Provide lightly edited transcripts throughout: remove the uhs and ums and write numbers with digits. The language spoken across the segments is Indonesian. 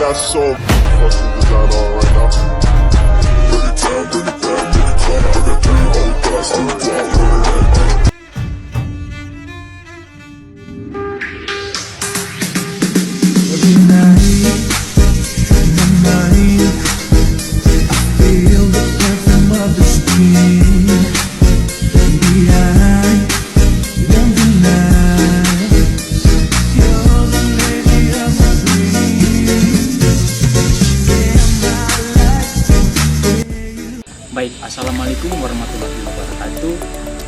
got so fucking design on right now. Bring it down, bring it down, bring it down. I got 3 old thoughts on the block right now. Every night in my mind, I feel the rhythm of the stream. Baby, I don't deny you're the lady of my dreams. Baik, Assalamualaikum warahmatullahi wabarakatuh.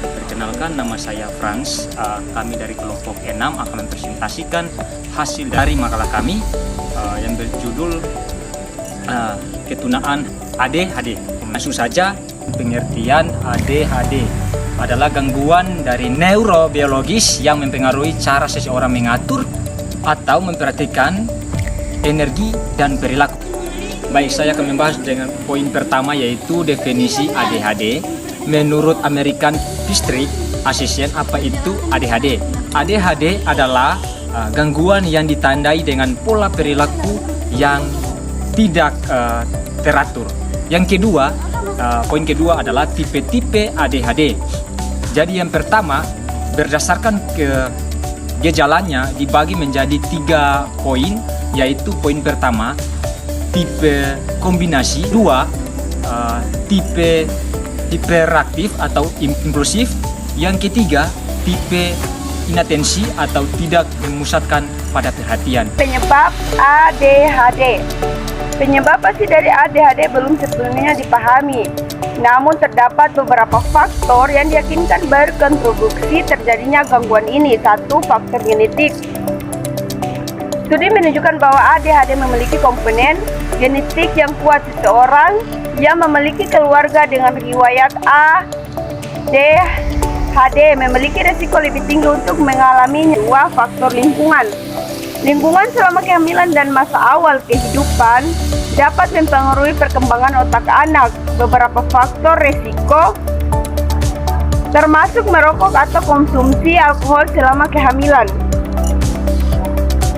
Perkenalkan, nama saya Franz. Kami dari kelompok E6 akan mempresentasikan hasil dari makalah kami yang berjudul ketunaan ADHD. Langsung saja, pengertian ADHD adalah gangguan dari neurobiologis yang mempengaruhi cara seseorang mengatur atau memperhatikan energi dan perilaku. Baik, saya akan membahas dengan poin pertama, yaitu definisi ADHD. Menurut American Psychiatric Association, apa itu ADHD? ADHD adalah gangguan yang ditandai dengan pola perilaku yang tidak teratur. Yang kedua, poin kedua adalah tipe-tipe ADHD. Jadi yang pertama, berdasarkan gejalanya dibagi menjadi 3 poin, yaitu poin pertama, tipe kombinasi. 2, tipe hiperaktif atau impulsif. Yang ketiga, tipe inatensi atau tidak memusatkan pada perhatian. Penyebab ADHD. Penyebab pasti dari ADHD belum sepenuhnya dipahami. Namun terdapat beberapa faktor yang diyakinkan berkontribusi terjadinya gangguan ini. 1. Faktor genetik. Studi menunjukkan bahwa ADHD memiliki komponen genetik yang kuat. Seseorang yang memiliki keluarga dengan riwayat ADHD memiliki resiko lebih tinggi untuk mengalaminya. 2. Faktor lingkungan. Lingkungan selama kehamilan dan masa awal kehidupan dapat mempengaruhi perkembangan otak anak. Beberapa faktor resiko termasuk merokok atau konsumsi alkohol selama kehamilan,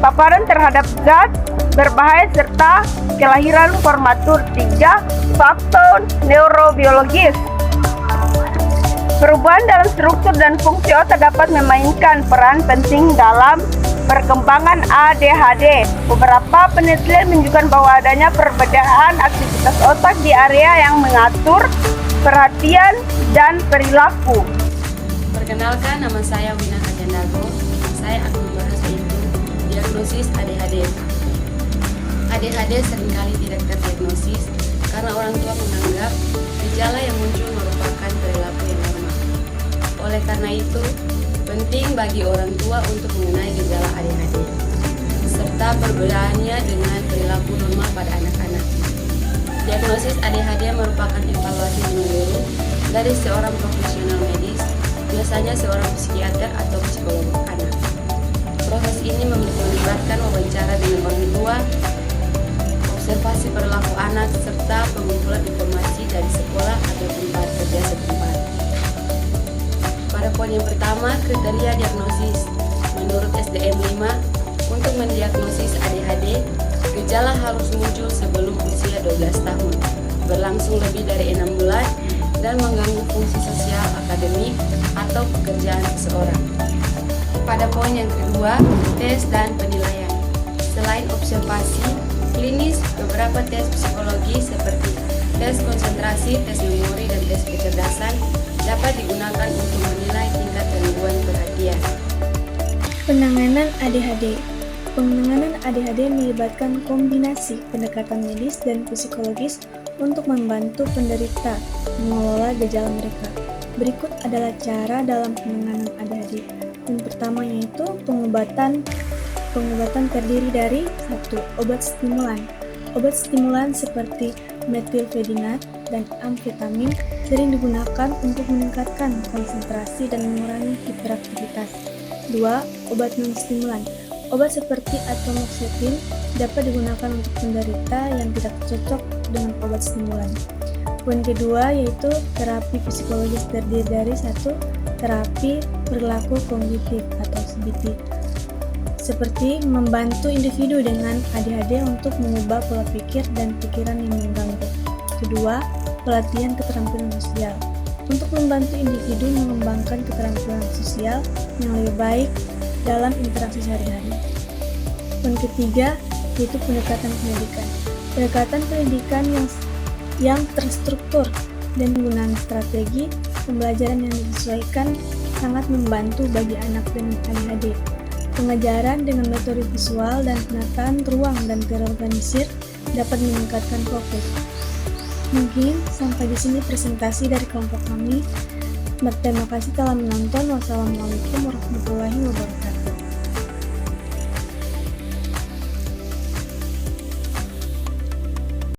paparan terhadap zat berbahaya, serta kelahiran prematur. 3. Faktor neurobiologis. Perubahan dalam struktur dan fungsi otak dapat memainkan peran penting dalam perkembangan ADHD. Beberapa penelitian menunjukkan bahwa adanya perbedaan aktivitas otak di area yang mengatur perhatian dan perilaku. Perkenalkan, nama saya Wina Kajandago. Saya akan membahas yaitu diagnosis ADHD. ADHD seringkali tidak terdiagnosis karena orang tua menganggap gejala yang muncul merupakan perilaku yang normal. Oleh karena itu, penting bagi orang tua untuk mengenai gejala ADHD serta perbedaannya dengan perilaku normal pada anak-anak. Diagnosis ADHD merupakan evaluasi menyeluruh dari seorang profesional medis, biasanya seorang psikiater atau psikolog anak. Proses ini melibatkan wawancara dengan orang tua, observasi perilaku anak, serta pengumpulan informasi dari sekolah atau tempat kerja setempat. Pada poin yang pertama, kriteria diagnosis. Menurut SDM 5, untuk mendiagnosis ADHD, gejala harus muncul sebelum usia 12 tahun, berlangsung lebih dari 6 bulan, dan mengganggu fungsi sosial, akademik, atau pekerjaan seseorang. Pada poin yang kedua, tes dan penilaian. Selain observasi klinis, beberapa tes psikologi seperti tes konsentrasi, tes memori, dan tes kecerdasan dapat digunakan untuk menilai tingkat gangguan perhatian. Penanganan ADHD. Penanganan ADHD melibatkan kombinasi pendekatan medis dan psikologis untuk membantu penderita mengelola gejala mereka. Berikut adalah cara dalam penanganan ADHD. Yang pertama yaitu pengobatan terdiri dari 1. Obat stimulan. Obat stimulan seperti metilfedinat dan amfetamin sering digunakan untuk meningkatkan konsentrasi dan mengurangi hiperaktivitas. 2. Obat non-stimulan. Obat seperti atomoxetin dapat digunakan untuk penderita yang tidak cocok dengan obat stimulan. Poin kedua yaitu terapi psikologis terdiri dari 1. Terapi perilaku kognitif atau CBT seperti membantu individu dengan ADHD untuk mengubah pola pikir dan pikiran yang mengganggu. Kedua, pelatihan keterampilan sosial untuk membantu individu mengembangkan keterampilan sosial yang lebih baik dalam interaksi sehari-hari. Yang ketiga, yaitu pendekatan pendidikan. Pendekatan pendidikan yang terstruktur dan penggunaan strategi pembelajaran yang disesuaikan sangat membantu bagi anak dengan ADHD. Pengajaran dengan metode visual dan penataan ruang dan terorganisir dapat meningkatkan fokus. Mungkin sampai di sini presentasi dari kelompok kami. Terima kasih telah menonton. Wassalamualaikum warahmatullahi wabarakatuh.